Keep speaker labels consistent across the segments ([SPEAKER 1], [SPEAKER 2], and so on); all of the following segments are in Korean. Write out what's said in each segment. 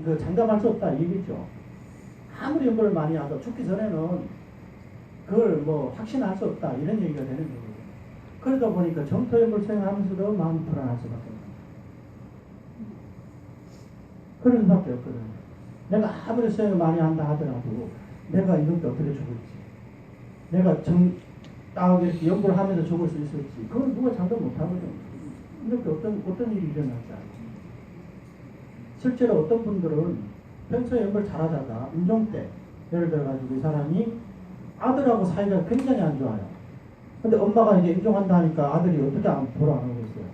[SPEAKER 1] 그 장담할 수 없다 이 얘기죠. 아무리 연구를 많이 하도 죽기 전에는 그걸 뭐 확신할 수 없다 이런 얘기가 되는 거예요. 그러다 보니까 정토 연구를 수행하면서도 마음이 불안할 수밖에 없는 거예요. 그런 수밖에 없거든요. 내가 아무리 수행을 많이 한다 하더라도 내가 이렇게 어떻게 죽을지, 내가 딱 이렇게 연구를 하면서 죽을 수 있을지, 그건 누가 장담 못하거든요. 이렇게 어떤 일이 일어날지 알죠. 실제로 어떤 분들은 평소에 연구를 잘하다가 임종 때 예를 들어가지고 이 사람이 아들하고 사이가 굉장히 안 좋아요. 근데 엄마가 이제 임종한다 하니까 아들이 어떻게 보러 안 오겠어요.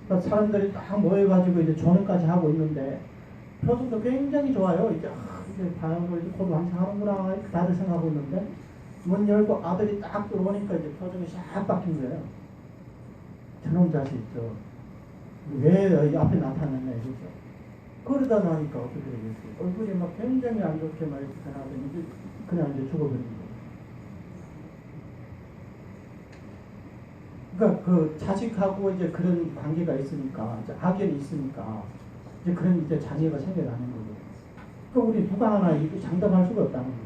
[SPEAKER 1] 그러니까 사람들이 딱 모여가지고 이제 조는까지 하고 있는데 표정도 굉장히 좋아요. 이제 바람을 이제 곧 완성하는구나 이렇게 다들 생각하고 있는데 문 열고 아들이 딱 들어오니까 이제 표정이 싹 바뀐 거예요. 저놈 자식 왜 앞에 나타났나 이러죠. 그러다 나니까 어떻게 되겠어요? 얼굴이 막 굉장히 안 좋게 막 이렇게 변하더니 그냥 이제 죽어버린 거예요. 그러니까 그 자식하고 이제 그런 관계가 있으니까, 이제 악연이 있으니까, 이제 그런 이제 자녀가 생겨나는 거예요. 그러니까 우리 누가 하나 이렇게 장담할 수가 없다는 거예요.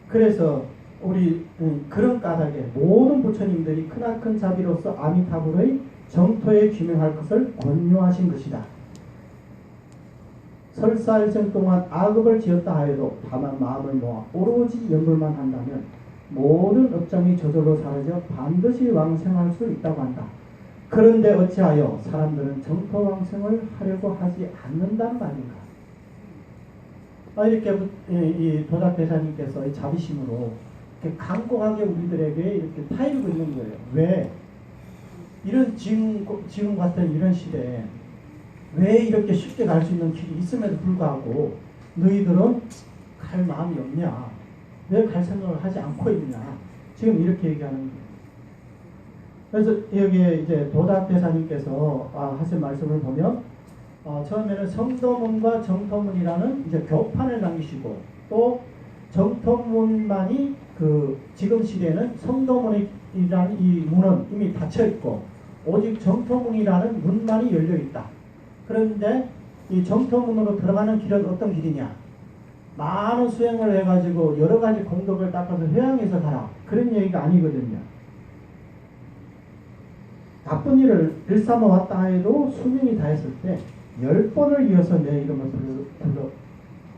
[SPEAKER 1] 그래서 우리 그런 까닭에 모든 부처님들이 크나큰 자비로서 아미타불의 정토에 귀명할 것을 권유하신 것이다. 설사일생 동안 악업을 지었다 하여도 다만 마음을 모아 오로지 연불만 한다면 모든 업장이 저절로 사라져 반드시 왕생할 수 있다고 한다. 그런데 어찌하여 사람들은 정토 왕생을 하려고 하지 않는단 말인가? 이렇게 이 도닥대사님께서 자비심으로 이렇게 강고하게 우리들에게 이렇게 타이르고 있는 거예요. 왜? 이런 지금 같은 이런 시대에 왜 이렇게 쉽게 갈 수 있는 길이 있음에도 불구하고 너희들은 갈 마음이 없냐? 왜 갈 생각을 하지 않고 있냐? 지금 이렇게 얘기하는 거예요. 그래서 여기에 이제 도닥대사님께서 하신 말씀을 보면 처음에는 성도문과 정토문이라는 이제 교판을 남기시고 또 정토문만이 그 지금 시대에는 성도문이라는 이 문은 이미 닫혀 있고 오직 정토문이라는 문만이 열려 있다. 그런데 이 정토문으로 들어가는 길은 어떤 길이냐? 많은 수행을 해가지고 여러 가지 공덕을 닦아서 회양해서 가라. 그런 얘기가 아니거든요. 나쁜 일을 일삼아 왔다 해도 수명이 다했을 때 10번을 이어서 내 이름을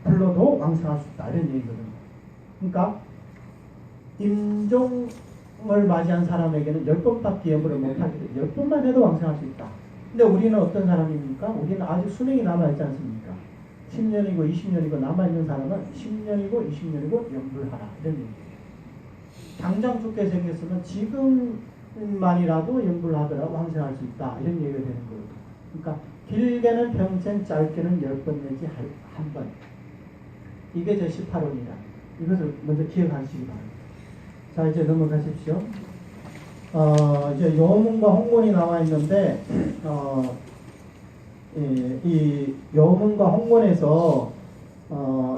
[SPEAKER 1] 불러도 왕생할 수 있다. 이런 얘기거든요. 그러니까 임종을 맞이한 사람에게는 10번밖에 예물을 못하기 때문에 10번만 해도 왕생할 수 있다. 근데 우리는 어떤 사람입니까? 우리는 아직 수명이 남아있지 않습니까? 10년이고 20년이고 남아있는 사람은 10년이고 20년이고 연불하라. 이런 얘기예요. 당장 죽게 생겼으면 지금만이라도 연불하더라 왕생할 수 있다. 이런 얘기가 되는 거예요. 그러니까 길게는 평생, 짧게는 10번 내지 한 번. 이게 제 18호입니다. 이것을 먼저 기억하시기 바랍니다. 자, 이제 넘어가십시오. 이제 요문과 홍문이 나와 있는데, 이 요문과 홍문에서,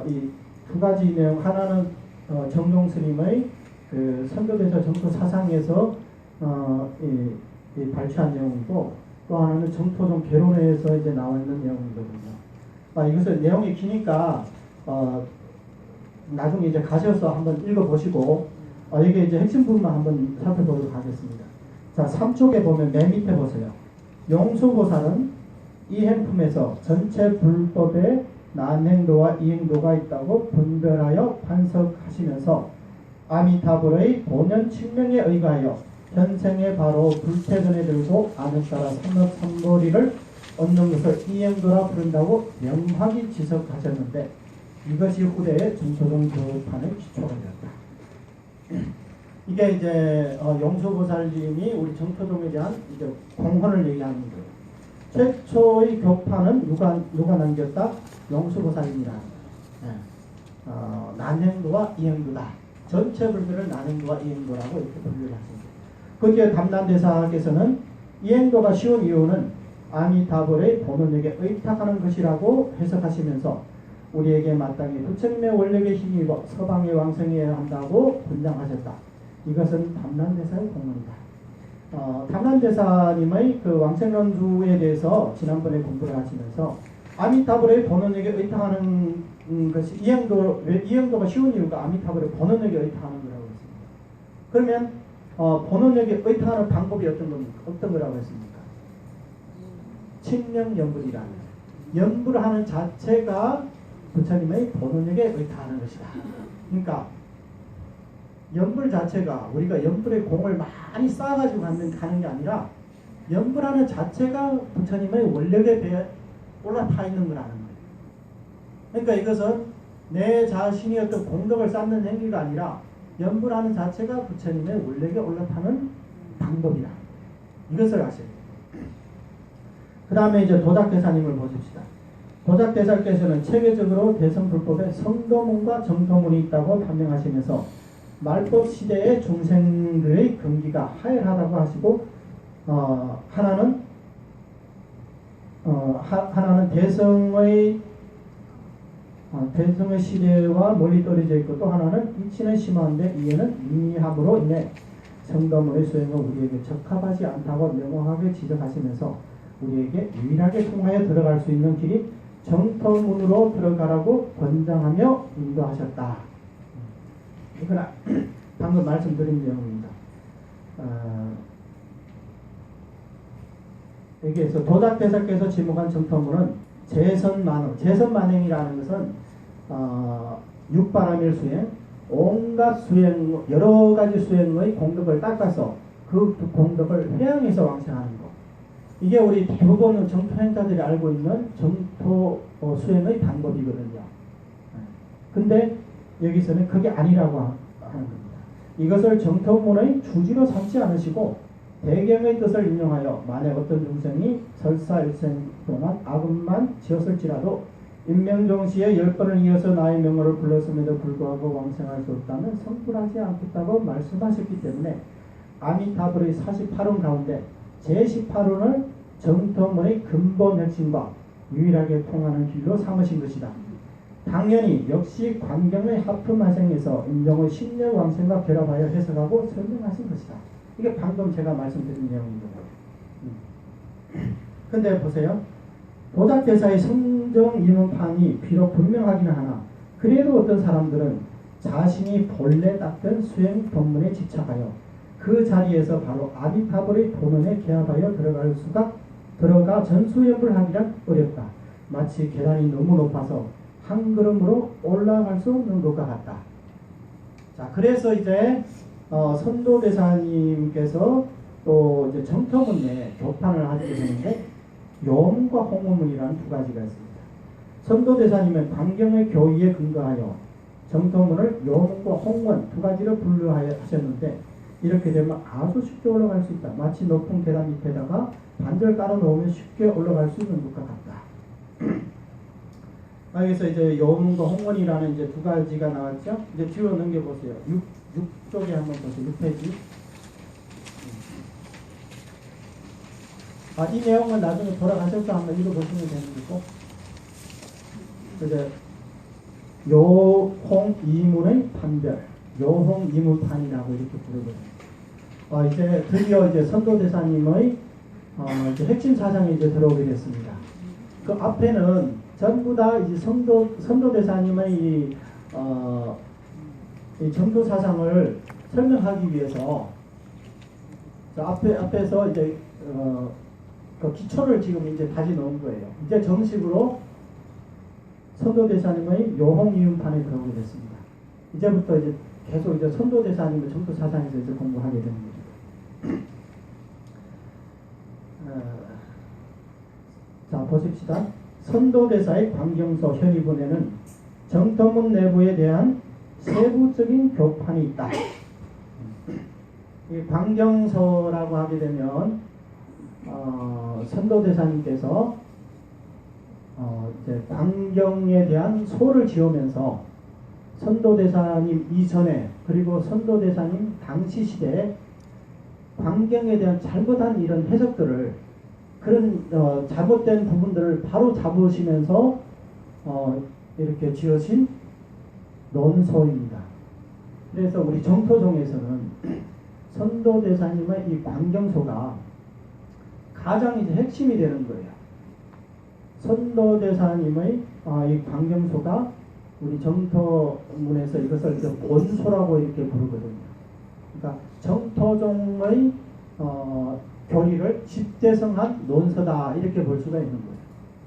[SPEAKER 1] 이 두 가지 내용, 하나는, 정종 스님의 그 선도대사 정토 사상에서, 이 발췌한 내용이고, 또 하나는 정토종 개론회에서 이제 나와 있는 내용이거든요. 이것을 내용이 기니까, 나중에 이제 가셔서 한번 읽어보시고, 이게 이제 핵심 부분만 한번 살펴보도록 하겠습니다. 자, 3쪽에 보면 맨 밑에 보세요. 용수보살은 이 행품에서 전체 불법에 난행도와 이행도가 있다고 분별하여 판석하시면서 아미타불의 본연 칙명에 의거하여 현생에 바로 불퇴근에 들고 암에 따라 삼업삼보리를 얻는 것을 이행도라 부른다고 명확히 지적하셨는데 이것이 후대의 정토종 교판의 기초가 되었다. 이게 이제 용수보살님이 우리 정토종에 대한 이제 공헌을 얘기하는 거예요. 최초의 교판은 누가 남겼다? 용수보살입니다. 난행도와 이행도다. 전체 불교를 난행도와 이행도라고 이렇게 분류를 하십니다. 거기에 담난대사께서는 이행도가 쉬운 이유는 아미타불의 본원력에 의탁하는 것이라고 해석하시면서 우리에게 마땅히 부처님의 원력에 힘입어 서방에 왕성해야 한다고 권장하셨다. 이것은 담난대사의 공헌이다. 탐란대사님의 그 왕생론주에 대해서 지난번에 공부를 하시면서 아미타불의 본원에게 의탁하는 것이 이행도가 쉬운 이유가 아미타불의 본원에게 의탁하는 거라고 했습니다. 그러면 본원에게 의탁하는 방법이 어떤 거라고 했습니까? 친명연불이라는 연불을 하는 자체가 부처님의 본원에게 의탁하는 것이다. 그러니까 연불 자체가 우리가 연불의 공을 많이 쌓아가지고 가는 게 아니라 연불하는 자체가 부처님의 원력에 대해 올라타 있는 거라는 거예요. 그러니까 이것은 내 자신이 어떤 공덕을 쌓는 행위가 아니라 연불하는 자체가 부처님의 원력에 올라타는 방법이다. 이것을 아셔야 돼요. 그 다음에 이제 도닥대사님을 보십시다. 도닥대사께서는 체계적으로 대성불법에 성도문과 정도문이 있다고 판명하시면서 말법 시대의 중생들의 근기가 하열하다고 하시고 하나는 대성의 시대와 멀리 떨어져 있고 또 하나는 이치는 심한데 이에는 미미함으로 인해 성도문의 수행은 우리에게 적합하지 않다고 명확하게 지적하시면서 우리에게 유일하게 통하여 들어갈 수 있는 길이 정토문으로 들어가라고 권장하며 인도하셨다. 그러나 방금 말씀드린 내용입니다. 여기에서 도닥대사께서 지목한 정토문은 제선만행, 제선만행이라는 것은 육바라밀 수행, 온갖 수행, 여러 가지 수행의 공덕을 닦아서 그 공덕을 회양해서 왕생하는 것. 이게 우리 대부분 정토행자들이 알고 있는 정토 수행의 방법이거든요. 근데 여기서는 그게 아니라고 하는 겁니다. 이것을 정토문의 주지로 삼지 않으시고 대경의 뜻을 인용하여 만약 어떤 중생이 설사일생 동안 악업만 지었을지라도 인명종시에 10번을 이어서 나의 명호를 불렀음에도 불구하고 왕생할 수 없다면 성불하지 않겠다고 말씀하셨기 때문에 아미타불의 48원 가운데 제18원을 정토문의 근본 핵심과 유일하게 통하는 길로 삼으신 것이다. 당연히 역시 광경의 하품화생에서 인정의 신녀 왕생과 결합하여 해석하고 설명하신 것이다. 이게 방금 제가 말씀드린 내용입니다. 근데 보세요. 도닥대사의 성정 이문판이 비록 분명하기는 하나 그래도 어떤 사람들은 자신이 본래 닦던 수행 법문에 집착하여 그 자리에서 바로 아미타불의 본원에 개합하여 들어가 전수연불 하기란 어렵다. 마치 계단이 너무 높아서 한 걸음으로 올라갈 수 없는 것과 같다. 자, 그래서 이제 선도대사님께서 또 이제 정토문 내에 교판을 하게 되는데 요문과 홍문이라는 두 가지가 있습니다. 선도대사님은 광경의 교의에 근거하여 정토문을 요문과 홍문 두 가지로 분류하셨는데 이렇게 되면 아주 쉽게 올라갈 수 있다. 마치 높은 계단 밑에다가 반절 깔아 놓으면 쉽게 올라갈 수 있는 것과 같다. 여기서 이제 요문과 홍문이라는 이제 두 가지가 나왔죠. 이제 뒤로 넘겨보세요. 6쪽에 한번 보세요. 6페이지. 이 내용은 나중에 돌아가셔서 한번 읽어보시면 되는 거고. 이제 요홍이문의 판별, 요홍이문판이라고 이렇게 부르거든요. 이제 드디어 이제 선도대사님의 이제 핵심 사상이 이제 들어오게 됐습니다. 그 앞에는 전부 다 이제 선도대사님의 이 정도 사상을 설명하기 위해서 앞에서 이제 그 기초를 지금 이제 다시 넣은 거예요. 이제 정식으로 선도대사님의 요홍이음판에 들어오게 됐습니다. 이제부터 이제 계속 이제 선도대사님의 정도 사상에서 이제 공부하게 되는 겁니다. 자, 보십시다. 선도대사의 광경서 현의본에는 정토문 내부에 대한 세부적인 교판이 있다. 이 광경서라고 하게 되면 선도대사님께서 이제 광경에 대한 소를 지으면서 선도대사님 이전에 그리고 선도대사님 당시 시대에 광경에 대한 잘못한 이런 해석들을 그런 잘못된 부분들을 바로 잡으시면서 이렇게 지으신 논서입니다. 그래서 우리 정토종에서는 선도대사님의 이 광경소가 가장 이제 핵심이 되는 거예요. 선도대사님의 이 광경소가 우리 정토문에서 이것을 본소라고 이렇게 부르거든요. 그러니까 정토종의 교리를 집대성한 논서다 이렇게 볼 수가 있는 거예요.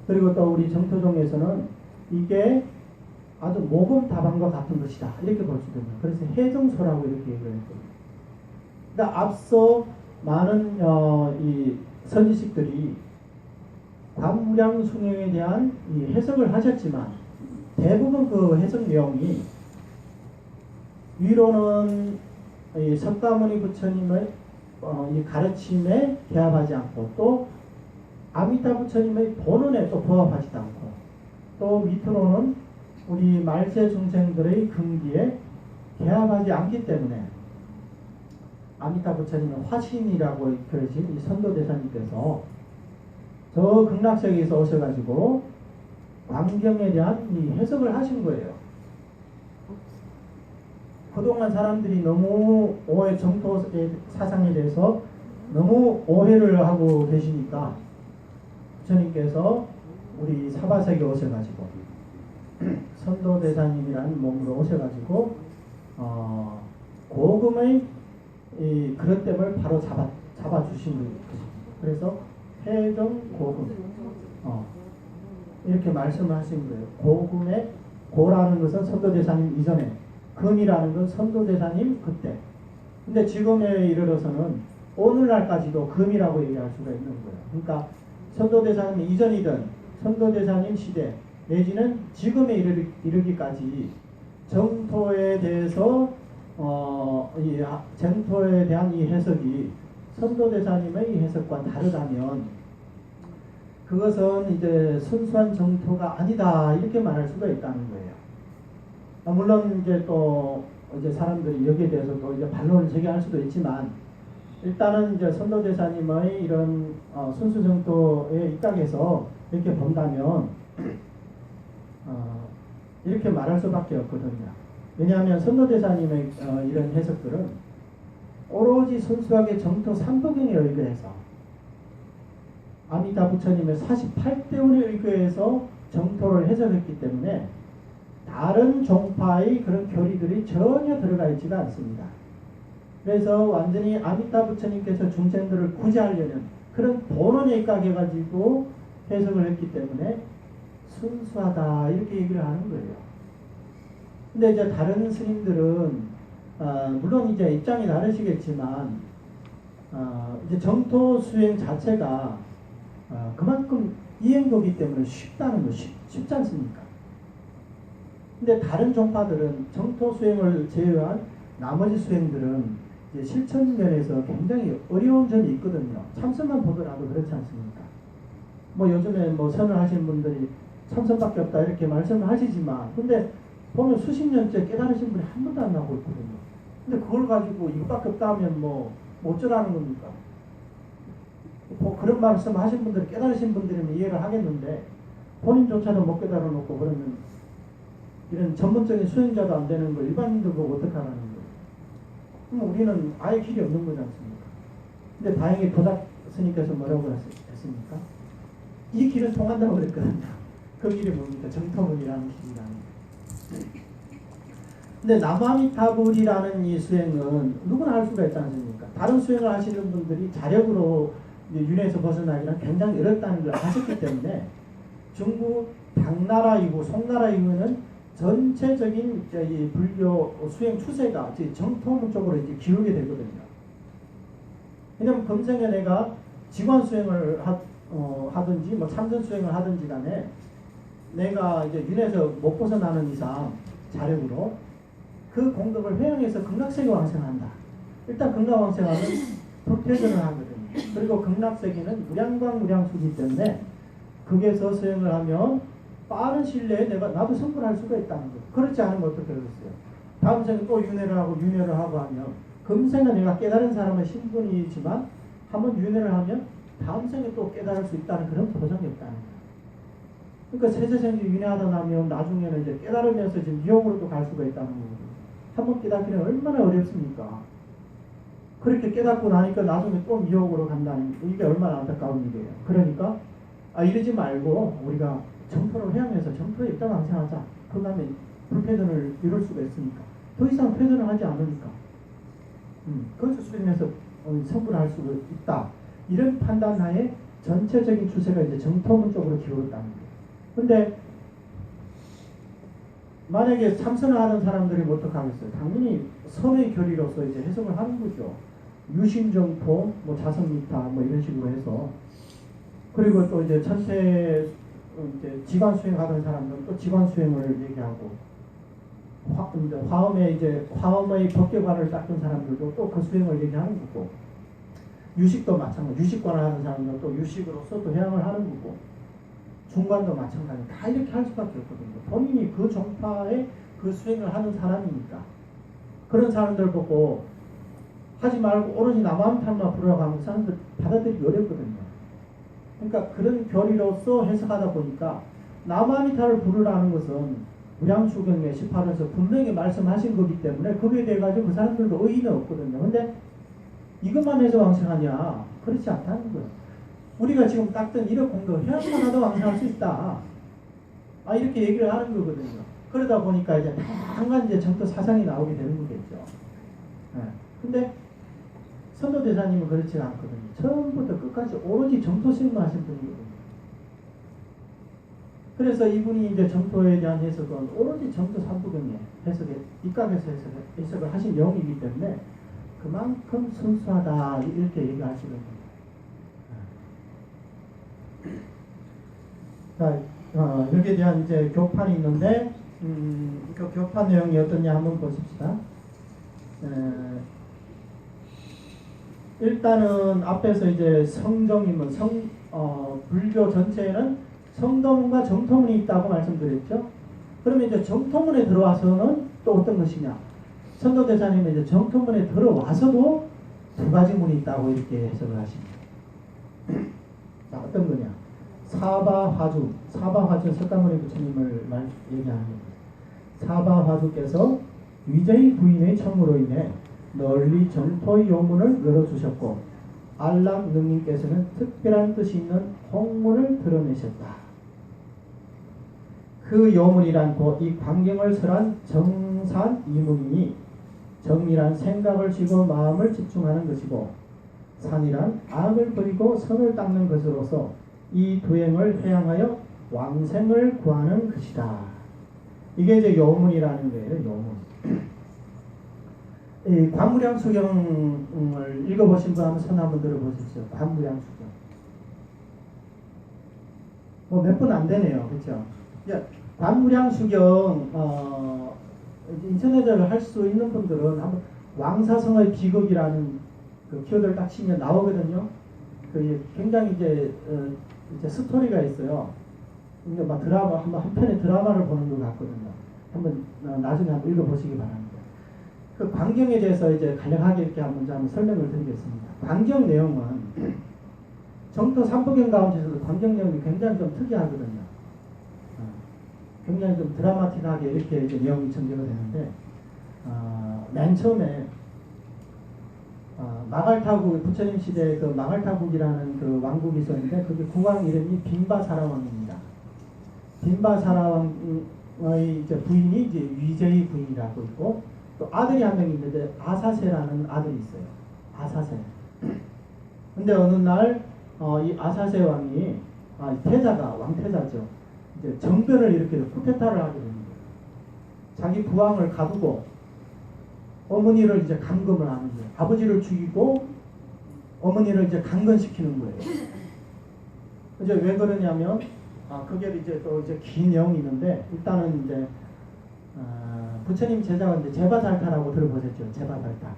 [SPEAKER 1] 그리고 또 우리 정토종에서는 이게 아주 모금다방과 같은 것이다 이렇게 볼 수도 있는 거예요. 그래서 해정소라고 이렇게 얘기를 했거든요. 그러니까 앞서 많은 이 선지식들이 관무량숭행에 대한 이 해석을 하셨지만 대부분 그 해석 내용이 위로는 이 석가모니 부처님의 이 가르침에 개합하지 않고 또 아미타 부처님의 본원에 또 부합하지도 않고 또 밑으로는 우리 말세 중생들의 근기에 개합하지 않기 때문에 아미타 부처님의 화신이라고 그러신 이 선도대사님께서 저 극락세계에서 오셔가지고 광경에 대한 이 해석을 하신 거예요. 그동안 사람들이 너무 정토 사상에 대해서 너무 오해를 하고 계시니까 부처님께서 우리 사바세계에 오셔가지고 선도대사님이라는 몸으로 오셔가지고 고금의 이 그릇됨을 바로 잡아주신 거예요. 그래서 해정고금 이렇게 말씀을 하신 거예요. 고금의 고라는 것은 선도대사님 이전에, 금이라는 건 선도대사님 그때. 근데 지금에 이르러서는 오늘날까지도 금이라고 얘기할 수가 있는 거예요. 그러니까 선도대사님 이전이든 선도대사님 시대 내지는 지금에 이르기까지 정토에 대해서 이 정토에 대한 이 해석이 선도대사님의 해석과 다르다면 그것은 이제 순수한 정토가 아니다 이렇게 말할 수가 있다는 거예요. 물론 이제 또 이제 사람들이 여기에 대해서 또 이제 반론을 제기할 수도 있지만 일단은 이제 선도대사님의 이런 순수 정토에 입각해서 이렇게 본다면 이렇게 말할 수밖에 없거든요. 왜냐하면 선도대사님의 이런 해석들은 오로지 순수하게 정토 삼부경에 의거해서 아미타 부처님의 48대운에 의거해서 정토를 해석했기 때문에 다른 종파의 그런 교리들이 전혀 들어가 있지가 않습니다. 그래서 완전히 아미타 부처님께서 중생들을 구제하려는 그런 본원에 입각해가지고 해석을 했기 때문에 순수하다 이렇게 얘기를 하는 거예요. 근데 이제 다른 스님들은 물론 이제 입장이 다르시겠지만 이제 정토 수행 자체가 그만큼 이행도기 때문에 쉽다는 거 쉽지 않습니까? 근데 다른 종파들은 정토 수행을 제외한 나머지 수행들은 이제 실천 면에서 굉장히 어려운 점이 있거든요. 참선만 보더라도 그렇지 않습니까? 뭐 요즘에 뭐 선을 하시는 분들이 참선밖에 없다 이렇게 말씀을 하시지만 근데 보면 수십 년째 깨달으신 분이 한 번도 안 나오고 있거든요. 근데 그걸 가지고 이것밖에 없다 하면 뭐 어쩌라는 겁니까? 뭐 그런 말씀 하신 분들이 깨달으신 분들이면 이해를 하겠는데 본인조차도 못 깨달아 놓고 그러면 이런 전문적인 수행자도 안 되는 거 일반인들 보고 어떻게 하라는 거예요? 그럼 우리는 아예 길이 없는 거지 않습니까? 근데 다행히 도닥 스님께서 뭐라고 했습니까? 이 길은 통한다고 그랬거든요. 그 길이 뭡니까? 정토문이라는 길이라는 거예요. 근데 나무아미타불이라는 이 수행은 누구나 할 수가 있지 않습니까? 다른 수행을 하시는 분들이 자력으로 윤회에서 벗어나기는 굉장히 어렵다는 걸 아셨기 때문에 중국 당나라 송나라 이후에는 전체적인 이 불교 수행 추세가 정토문 쪽으로 이제 기울게 되거든요. 왜냐면 금생에 내가 직원 수행을 하든지 뭐 참선 수행을 하든지 간에 내가 이제 윤회에서 못 벗어나는 이상 자력으로 그 공덕을 회영해서 극락세계 왕생한다. 일단 극락왕생하면 불퇴전을 하거든요. 그리고 극락세계는 무량광무량수기 때문에 극에서 수행을 하면 빠른 시일 내에 나도 성불할 수가 있다는 거예요. 그렇지 않으면 어떻게 되겠어요? 다음 생에 또 윤회를 하고 하면 금생에 내가 깨달은 사람의 신분이지만 한번 윤회를 하면 다음 생에 또 깨달을 수 있다는 그런 보장이 없다는 거예요. 그러니까 세세생에 윤회하다 나면 나중에는 이제 깨달으면서 지금 유형으로도 갈 수가 있다는 거거든요. 한번 깨닫기는 얼마나 어렵습니까? 그렇게 깨닫고 나니까 나중에 또 미혹으로 간다는 이게 얼마나 안타까운 일이에요. 그러니까 이러지 말고 우리가 정토를 회양해서 정토에 일단 왕생하자. 그 다음에 불패전을 이룰 수가 있으니까. 더 이상 패전을 하지 않으니까. 그것을 수행해서 성불을 할 수가 있다. 이런 판단 하에 전체적인 추세가 이제 정토문 쪽으로 기울었다는 거예요. 근데 만약에 참선을 하는 사람들이 어떡하겠어요? 당연히 선의 결의로서 이제 해석을 하는 거죠. 유심정토, 뭐 자성미타, 뭐 이런 식으로 해서. 그리고 또 이제 천체 이제 지관 수행하던 사람들은 또 지관 수행을 얘기하고, 화엄의 법계관을 닦은 사람들도 또 그 수행을 얘기하는 거고, 유식도 마찬가지, 유식관을 하는 사람들은 또 유식으로서 또 해양을 하는 거고, 중관도 마찬가지. 다 이렇게 할 수밖에 없거든요. 본인이 그 종파에 그 수행을 하는 사람이니까. 그런 사람들 보고 하지 말고 오로지 남한탄만 부르라고 하면 사람들 받아들이기 어렵거든요. 그러니까 그런 결의로서 해석하다 보니까 남한탄을 부르라는 것은 무량수경의 18에서 분명히 말씀하신 거기 때문에 거기에 대해 가지고 그 사람들도 의의는 없거든요. 근데 이것만 해서 왕생하냐? 그렇지 않다는 거예요. 우리가 지금 닦던 이력 공도 해양만 하도 왕생할 수 있다. 이렇게 얘기를 하는 거거든요. 그러다 보니까 이제 다양한 이제 정토 사상이 나오게 되는 거겠죠. 근데 선도대사님은 그렇지 않거든요. 처음부터 끝까지 오로지 정토 수행만 하신 분이거든요. 그래서 이분이 이제 정토에 대한 해석은 오로지 정토 삼부경에 해석에 입각해서 해석을 하신 영이기 때문에 그만큼 순수하다 이렇게 얘기하시거든요. 자, 여기에 대한 이제 교판이 있는데 그 교판 내용이 어떠냐 한번 보십시다. 일단은 앞에서 이제 성정이면 불교 전체에는 성도문과 정토문이 있다고 말씀드렸죠. 그러면 이제 정토문에 들어와서는 또 어떤 것이냐? 선도대사님은 이제 정토문에 들어와서도 두 가지 문이 있다고 이렇게 해석을 하십니다. 자, 어떤 거냐? 사바화주, 석가모니 부처님을 얘기하는 겁니다. 사바화주께서 위제의 부인의 청으로 인해 널리 정토의 요문을 열어주셨고, 안락 능님께서는 특별한 뜻이 있는 홍문을 드러내셨다. 그 요문이란 곧 이 광경을 설한 정산 이문이니, 정이란 생각을 쉬고 마음을 집중하는 것이고, 산이란 악을 버리고 선을 닦는 것으로서 이 도행을 회양하여 왕생을 구하는 것이다. 이게 이제 요문이라는 거예요. 요문. 이 관무량수경을 읽어보신 분 한번 손 한번 들어보십시오. 관무량수경. 뭐 몇 분 안 되네요. 그렇죠? 관무량수경 인터넷을 할 수 있는 분들은 한번 왕사성의 비극이라는 그 키워드를 딱 치면 나오거든요. 그 굉장히 이제 스토리가 있어요. 근데 막 드라마 한 편의 드라마를 보는 것 같거든요. 한번 나중에 한번 읽어보시기 바랍니다. 그 광경에 대해서 이제 간략하게 이렇게 한번 설명을 드리겠습니다. 광경 내용은 정토 삼부경 가운데서도 광경 내용이 굉장히 좀 특이하거든요. 굉장히 좀 드라마틱하게 이렇게 이제 내용이 전개가 되는데, 맨 처음에 마갈타국, 부처님 시대에 그 마갈타국이라는 그 왕국이 있었는데, 그게 국왕 이름이 빈바사라왕입니다. 빈바사라왕의 이제 부인이 이제 위제의 부인이라고 있고, 또 아들이 한 명 있는데 아사세라는 아들이 있어요. 아사세. 근데 어느 날 이 아사세 왕이 태자가 왕태자죠. 이제 정변을 일으켜서 쿠데타를 하게 됩니다. 자기 부왕을 가두고 어머니를 이제 감금을 하는 거예요. 아버지를 죽이고 어머니를 이제 강건시키는 거예요. 이제 왜 그러냐면 그게 이제 또 이제 긴 내용이 있는데, 일단은 이제 부처님 제자가 이제 제바달타라고 들어보셨죠? 제바달타.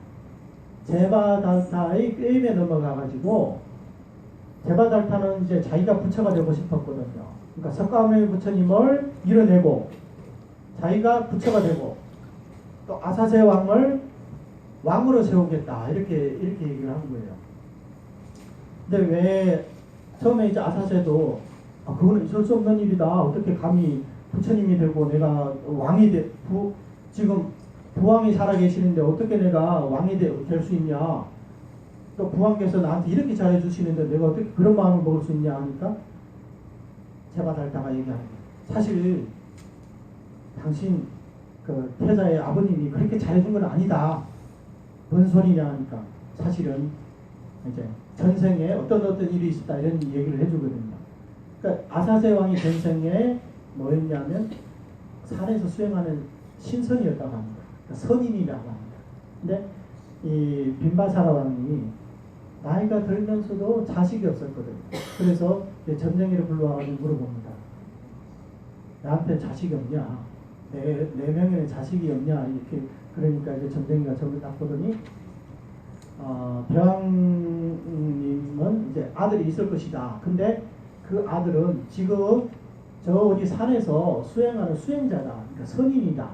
[SPEAKER 1] 제바달타의 꾀임에 넘어가가지고, 제바달타는 이제 자기가 부처가 되고 싶었거든요. 그러니까 석가모니 부처님을 밀어내고, 자기가 부처가 되고, 또 아사세 왕을 왕으로 세우겠다. 이렇게 얘기를 한 거예요. 근데 왜, 처음에 이제 아사세도, 그거는 있을 수 없는 일이다. 어떻게 감히 부처님이 되고 내가 왕이 지금 부왕이 살아계시는데 어떻게 내가 왕이 될 수 있냐. 또 부왕께서 나한테 이렇게 잘해 주시는데 내가 어떻게 그런 마음을 먹을 수 있냐 하니까 제바달타가 얘기하는 거예요. 사실 당신 그 태자의 아버님이 그렇게 잘해준 건 아니다. 뭔 소리냐 하니까 사실은 이제 전생에 어떤 일이 있었다 이런 얘기를 해주거든요. 그러니까 아사세 왕이 전생에 뭐였냐면 산에서 수행하는 신선이었다고 합니다. 그러니까 선인이라고 합니다. 근데 이 빈바사라 왕이 나이가 들면서도 자식이 없었거든요. 그래서 점쟁이를 불러와가지고 물어봅니다. 나한테 자식이 없냐? 내 명예에 자식이 없냐? 이렇게 그러니까 이제 점쟁이가 저를 딱 보더니 대왕님은 이제 아들이 있을 것이다. 근데 그 아들은 지금 저 어디 산에서 수행하는 수행자다. 그러니까 선인이다.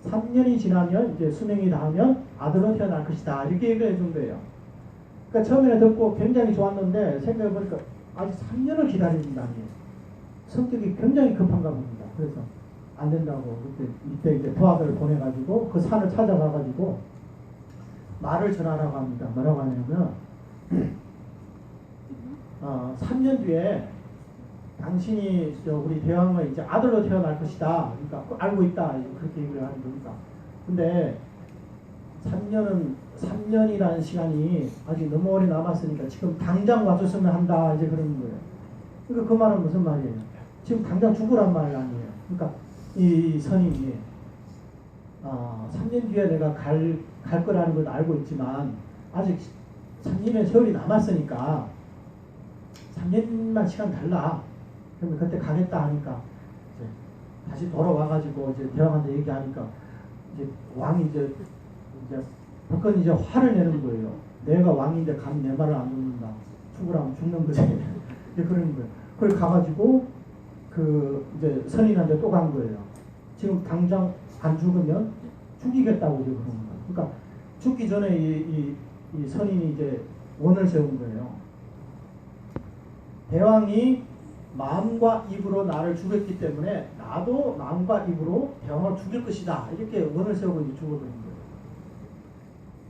[SPEAKER 1] 3년이 지나면 이제 수명이 닿으면 아들로 태어날 것이다. 이렇게 얘기를 해준 거예요. 그러니까 처음에는 듣고 굉장히 좋았는데 생각해보니까 아직 3년을 기다린다니 성격이 굉장히 급한가 봅니다. 그래서 안 된다고 이때 이제 부하들을 보내가지고 그 산을 찾아가가지고 말을 전하라고 합니다. 뭐라고 하냐면 3년 뒤에 당신이 우리 대왕은 이제 아들로 태어날 것이다. 그러니까 알고 있다. 그렇게 얘기를 하는 거니까. 근데 3년이라는 시간이 아직 너무 오래 남았으니까 지금 당장 와줬으면 한다. 이제 그러는 거예요. 그러니까 그 말은 무슨 말이에요? 지금 당장 죽으란 말 아니에요. 그러니까 이 선임이 3년 뒤에 내가 갈 거라는 걸 알고 있지만 아직 3년의 세월이 남았으니까 3년만 시간 달라. 그러면 그때 가겠다 하니까 이제 다시 돌아와가지고 이제 대왕한테 얘기하니까 이제 왕이 이제 북한이 이제 화를 내는 거예요. 내가 왕인데 감히 내 말을 안 듣는다. 죽으라면 죽는 거지. 이제 그러는 거예요. 그걸 가가지고 그 이제 선인한테 또 간 거예요. 지금 당장 안 죽으면 죽이겠다고 이제 그러는 거예요. 그러니까 죽기 전에 이 선인이 이제 원을 세운 거예요. 대왕이 마음과 입으로 나를 죽였기 때문에 나도 마음과 입으로 대왕을 죽일 것이다. 이렇게 원을 세우고 이제 죽어버린 거예요.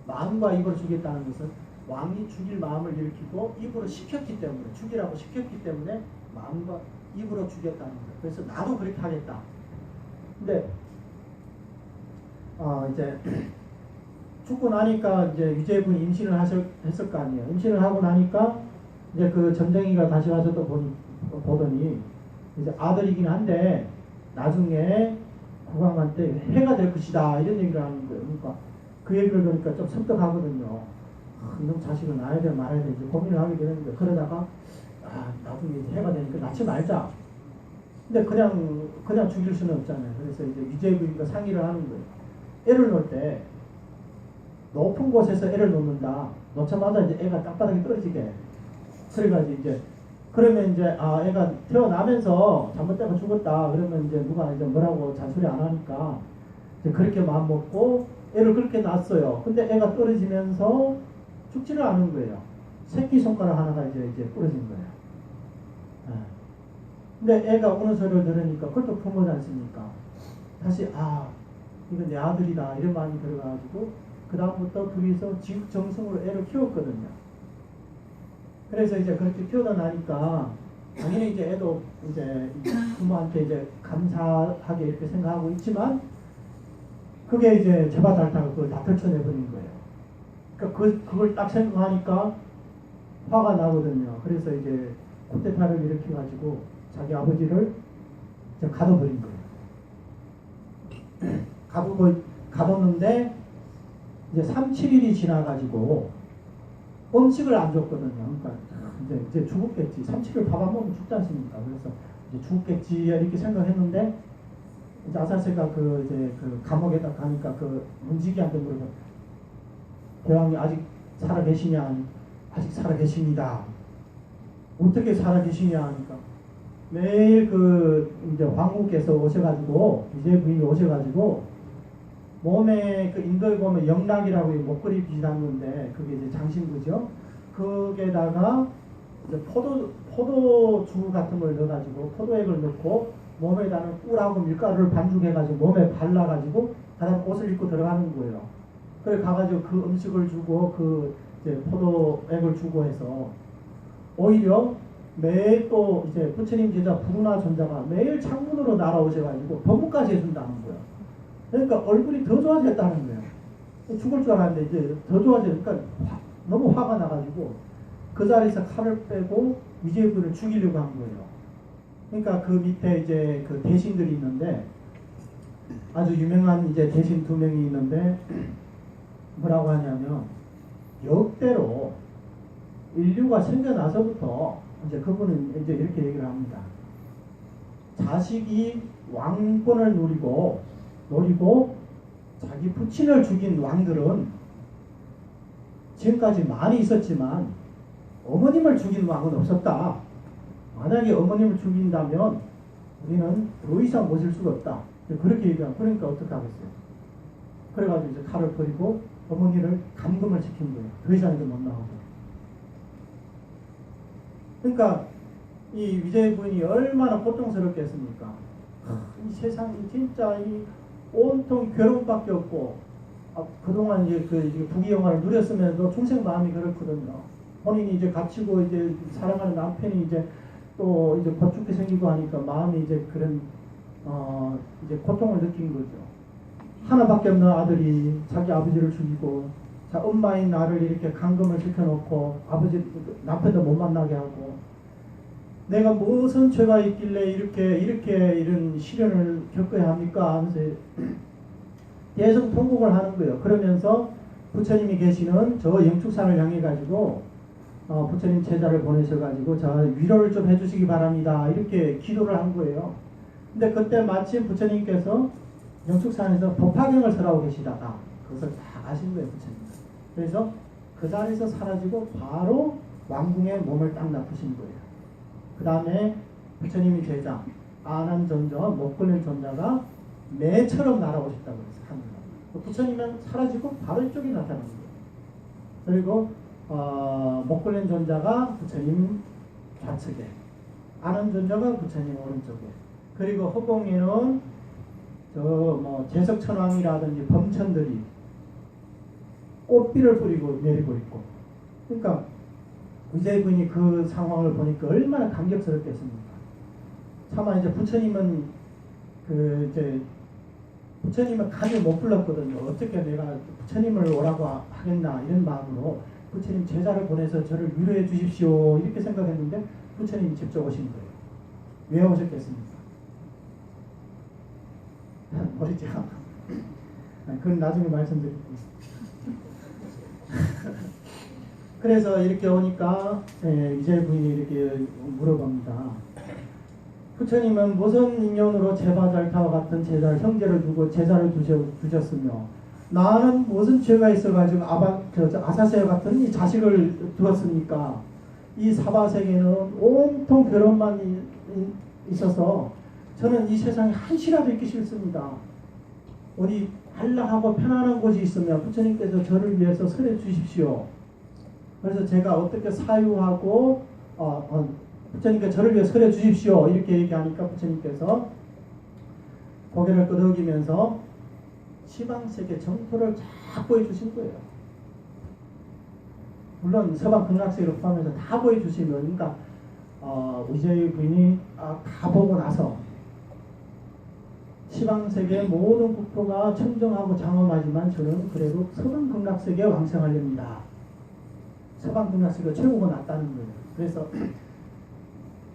[SPEAKER 1] 마음과 입으로 죽였다는 것은 왕이 죽일 마음을 일으키고 입으로 시켰기 때문에 죽이라고 시켰기 때문에 마음과 입으로 죽였다는 거예요. 그래서 나도 그렇게 하겠다. 근데 이제 죽고 나니까 이제 유재분이 임신을 했을 거 아니에요. 임신을 하고 나니까 이제 그 점쟁이가 다시 와서 또 보더니 이제 아들이긴 한데 나중에 국왕한테 해가 될 것이다 이런 얘기를 하는 거예요. 그러니까 그 얘기를 들으니까 좀 섬뜩하거든요. 이놈 자식을 낳아야 돼 말아야 돼 이제 고민을 하게 되는 거예요. 그러다가 나중에 이제 해가 되니까 낳지 말자. 근데 그냥 죽일 수는 없잖아요. 그래서 이제 유재부인과 상의를 하는 거예요. 애를 놓을 때 높은 곳에서 애를 놓는다. 놓자마자 이제 애가 땅바닥에 떨어지게. 그래가지고 이제 그러면 이제 애가 태어나면서 잘못되면 죽었다. 그러면 이제 누가 이제 뭐라고 잔소리 안 하니까 이제 그렇게 마음 먹고 애를 그렇게 낳았어요. 근데 애가 떨어지면서 죽지를 않은 거예요. 새끼 손가락 하나가 이제 부러진 거예요. 근데 애가 우는 소리를 들으니까 그걸 또 품어지 않습니까? 다시 이건 내 아들이다 이런 마음이 들어가지고 그 다음부터 둘이서 지극정성으로 애를 키웠거든요. 그래서 이제 그렇게 키우다 나니까 당연히 이제 애도 이제 부모한테 이제 감사하게 이렇게 생각하고 있지만 그게 이제 제바달타가 그걸 다 떨쳐내버린 거예요. 그러니까 그걸 딱 생각하니까 화가 나거든요. 그래서 이제 쿠데타를 일으켜가지고 자기 아버지를 이제 가둬버린 거예요. 가뒀는데 이제 3-7일이 지나가지고 음식을 안 줬거든요. 그러니까 이제 죽었겠지. 3-7일 밥 안 먹으면 죽지 않습니까? 그래서 이제 죽겠지 이렇게 생각했는데 이제 아사세가 그 감옥에다 가니까 그 문지기한테 물어봐. 대왕이 아직 살아 계시냐? 아직 살아 계십니다. 어떻게 살아 계시냐 하니까 매일 이제 황후께서 오셔가지고 이제 부인이 오셔가지고 몸에 그 인도에 보면 영락이라고 목걸이 비슷한 건데 그게 이제 장신구죠. 거기에다가 이제 포도주 같은 걸 넣어가지고 포도액을 넣고 몸에다는 꿀하고 밀가루를 반죽해가지고 몸에 발라가지고 그다음 옷을 입고 들어가는 거예요. 그래 가가지고 그 음식을 주고 그 이제 포도액을 주고 해서 오히려 매일 또 이제 부처님 제자 부르나 존자가 매일 창문으로 날아오셔가지고 법문까지 해준다는 거예요. 그러니까 얼굴이 더 좋아졌다는 거예요. 죽을 줄 알았는데 이제 더 좋아지니까 너무 화가 나가지고 그 자리에서 칼을 빼고 위제부를 죽이려고 한 거예요. 그러니까 그 밑에 이제 그 대신들이 있는데 아주 유명한 이제 대신 두 명이 있는데 뭐라고 하냐면 역대로 인류가 생겨나서부터 이제 그분은 이제 이렇게 얘기를 합니다. 자식이 왕권을 노리고 자기 부친을 죽인 왕들은 지금까지 많이 있었지만 어머님을 죽인 왕은 없었다. 만약에 어머님을 죽인다면 우리는 더 이상 모실 수가 없다. 그렇게 얘기하면 그러니까 어떻게 하겠어요? 그래가지고 이제 칼을 버리고 어머니를 감금을 시킨 거예요. 더 이상 이제 못 나오고. 그러니까 이 위제 부인이 얼마나 고통스럽게 했습니까? 이 세상이 진짜 이 온통 괴로움밖에 없고 그동안 이제 그 부귀영화를 누렸으면서 중생 마음이 그렇거든요. 본인이 이제 갇히고 이제 사랑하는 남편이 이제 또 이제 곧 죽게 생기고 하니까 마음이 이제 그런 이제 고통을 느낀 거죠. 하나밖에 없는 아들이 자기 아버지를 죽이고 자 엄마인 나를 이렇게 감금을 시켜놓고 아버지 남편도 못 만나게 하고 내가 무슨 죄가 있길래 이렇게 이런 시련을 겪어야 합니까 하면서 계속 통곡을 하는 거예요. 그러면서 부처님이 계시는 저 영축산을 향해 가지고 부처님 제자를 보내셔가지고 저 위로를 좀 해주시기 바랍니다. 이렇게 기도를 한 거예요. 근데 그때 마침 부처님께서 영축산에서 법화경을 설하고 계시다가 그것을 다 아신 거예요, 부처님. 그래서 그 자리에서 사라지고 바로 왕궁에 몸을 딱 놔두신 거예요. 그 다음에 부처님이 제자 아난존자, 목걸린 존자가 매처럼 날아오셨다고 했어요. 하늘로. 부처님은 사라지고 바로 이쪽에 나타난 거예요. 그리고 목걸린 존자가 부처님 좌측에, 아난존자가 부처님 오른쪽에, 그리고 허공에는 제석천왕이라든지 범천들이 꽃비를 뿌리고 내리고 있고. 그러니까 위제부인이 그 상황을 보니까 얼마나 감격스럽겠습니까? 차마 이제 부처님은 부처님은 감히 못 불렀거든요. 어떻게 내가 부처님을 오라고 하겠나 이런 마음으로 부처님 제자를 보내서 저를 위로해 주십시오 이렇게 생각했는데 부처님이 직접 오신 거예요. 왜 오셨겠습니까? 모르죠. 그건 나중에 말씀드릴게요. 그래서 이렇게 오니까 위제부인이 이렇게 물어봅니다. 부처님은 무슨 인연으로 제바잘타와 같은 제자를 형제를 두고 제자를 두셨으며 나는 무슨 죄가 있어가지고 아사세와 같은 이 자식을 두었으니까 이 사바세계는 온통 괴로움만 있어서 저는 이 세상에 한시라도 있기 싫습니다. 어디 안락하고 편안한 곳이 있으면 부처님께서 저를 위해서 설해 주십시오. 그래서 제가 어떻게 사유하고 부처님께 저를 위해 설해 주십시오 이렇게 얘기하니까 부처님께서 고개를 끄덕이면서 시방세계 정토를 쫙 보여주신 거예요. 물론 서방 극락세계를 포함해서 다 보여주시면 그러니까 위제의 부인이 다 보고 나서 시방세계의 모든 국토가 청정하고 장엄하지만 저는 그래도 서방 극락세계에 왕생하렵니다. 서방 극락세계가 최고가 낫다는 거예요. 그래서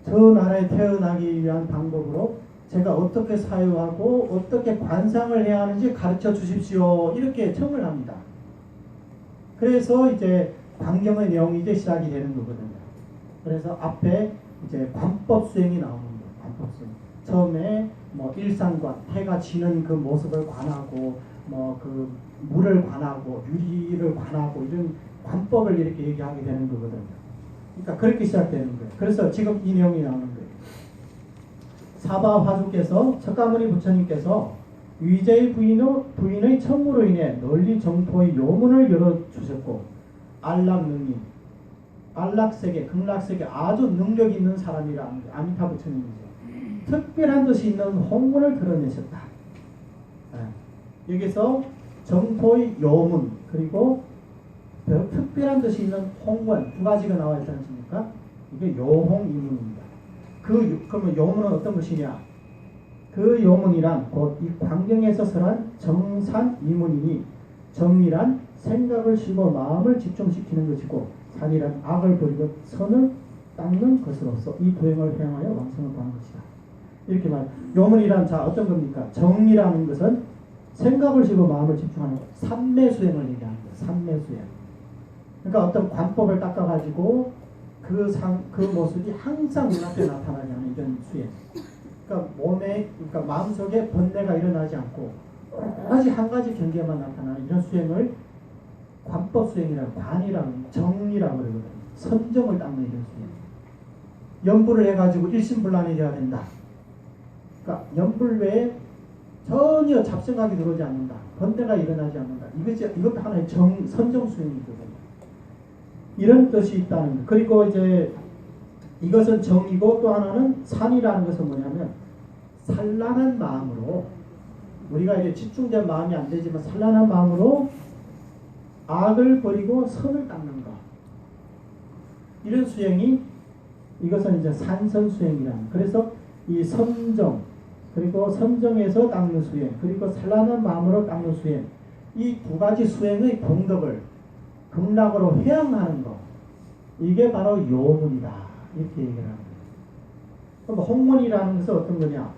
[SPEAKER 1] 저 나라에 태어나기 위한 방법으로 제가 어떻게 사유하고 어떻게 관상을 해야 하는지 가르쳐 주십시오. 이렇게 청을 합니다. 그래서 이제 광경의 내용이 이제 시작이 되는 거거든요. 그래서 앞에 이제 관법 수행이 나오는 거예요. 관법 수행. 처음에 일상관, 해가 지는 그 모습을 관하고 그 물을 관하고 유리를 관하고 이런 관법을 이렇게 얘기하게 되는 거거든요. 그러니까 그렇게 시작되는 거예요. 그래서 지금 이 내용이 나오는 거예요. 사바 화주께서 석가모니 부처님께서 위제의 부인의 청으로 인해 널리 정토의 요문을 열어주셨고 안락능이 안락세계, 극락세계 아주 능력 있는 사람이라 아미타 부처님이죠. 특별한 뜻이 있는 홍문을 드러내셨다. 여기서 정토의 요문 그리고 특별한 뜻이 있는 홍원 두 가지가 나와 있지 않습니까? 이게 요홍이문입니다. 그러면 요문은 어떤 것이냐? 그 요문이란 곧 이 광경에서 설한 정산 이문이니 정이란 생각을 쉬고 마음을 집중시키는 것이고 산이란 악을 버리고 선을 닦는 것으로서 이 도행을 행하여 왕성을 구하는 것이다. 이렇게 말. 요문이란 자 어떤 겁니까? 정이라는 것은 생각을 쉬고 마음을 집중하는 것. 삼매수행을 얘기하는 거예요. 삼매수행. 그러니까 어떤 관법을 닦아가지고 그 모습이 항상 눈앞에 나타나지 않는 이런 수행. 그러니까 그러니까 마음속에 번뇌가 일어나지 않고 오로지 한 가지 경계만 나타나는 이런 수행을 관법 수행이라고, 관이라고, 정이라고 그러거든요. 선정을 닦는 이런 수행. 염불을 해가지고 일심불란이 돼야 된다. 그러니까 염불 외에 전혀 잡생각이 들어오지 않는다. 번뇌가 일어나지 않는다. 이것도 하나의 선정 수행이거든요. 이런 뜻이 있다는 것. 그리고 이제 이것은 정이고 또 하나는 산이라는 것은 뭐냐면 산란한 마음으로 우리가 이제 집중된 마음이 안 되지만 산란한 마음으로 악을 버리고 선을 닦는 것. 이런 수행이 이것은 이제 산선수행이라는. 그래서 이 선정 그리고 선정에서 닦는 수행 그리고 산란한 마음으로 닦는 수행 이 두 가지 수행의 공덕을 극락으로 회양하는 것. 이게 바로 요문이다. 이렇게 얘기를 합니다. 그럼 홍문이라는 것은 어떤 거냐?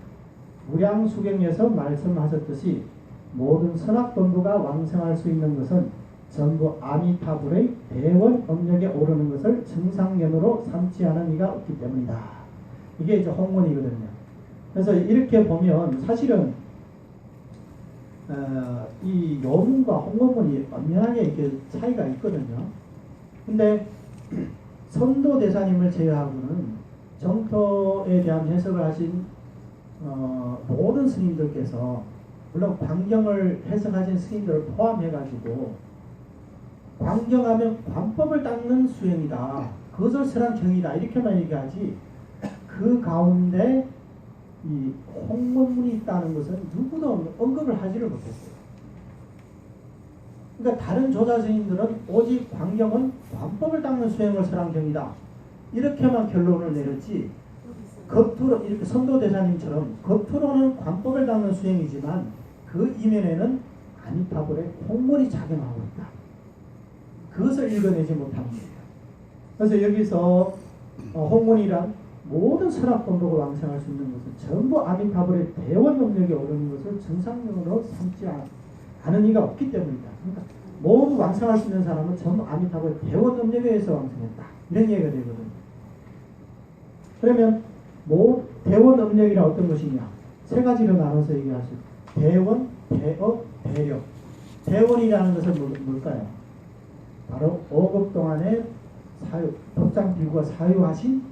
[SPEAKER 1] 무량수경에서 말씀하셨듯이 모든 선악본부가 왕성할 수 있는 것은 전부 아미타불의 대원 업력에 오르는 것을 정상견으로 삼지 않은 이가 없기 때문이다. 이게 이제 홍문이거든요. 그래서 이렇게 보면 사실은 이 요문과 홍문문이 엄연하게 이렇게 차이가 있거든요. 근데 선도대사님을 제외하고는 정토에 대한 해석을 하신 모든 스님들께서 물론 광경을 해석하신 스님들을 포함해가지고 광경하면 관법을 닦는 수행이다. 그것을 설한경이다. 이렇게만 얘기하지 그 가운데 이 홍문문이 있다는 것은 누구도 언급을 하지를 못했어요. 그러니까 다른 조사 스님들은 오직 광경은 관법을 닦는 수행을 설한경이다. 이렇게만 결론을 내렸지 겉으로 이렇게 선도대사님처럼 겉으로는 관법을 닦는 수행이지만 그 이면에는 아미타불의 홍문이 작용하고 있다. 그것을 읽어내지 못한 거예요. 그래서 여기서 홍문이란 모든 선악본복을 왕성할 수 있는 것은 전부 아미타불의 대원 능력에 오르는 것을 정상적으로 삼지 않은 이가 없기 때문이다. 그러니까 모두 왕성할 수 있는 사람은 전부 아미타불의 대원 능력에 의해서 왕성했다. 이런 얘기가 되거든요. 그러면 대원 음력이란 어떤 것이냐? 세 가지로 나눠서 얘기하시죠. 대원, 대업, 대력. 대원이라는 것은 뭘까요? 바로 5급 동안에 법장비구가 사유하신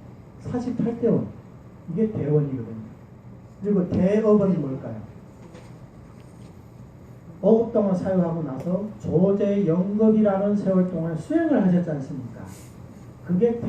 [SPEAKER 1] 48대원. 이게 대원이거든요. 그리고 대업은 뭘까요? 5급 동안 사유하고 나서 조제 영급이라는 세월 동안 수행을 하셨지 않습니까? 그게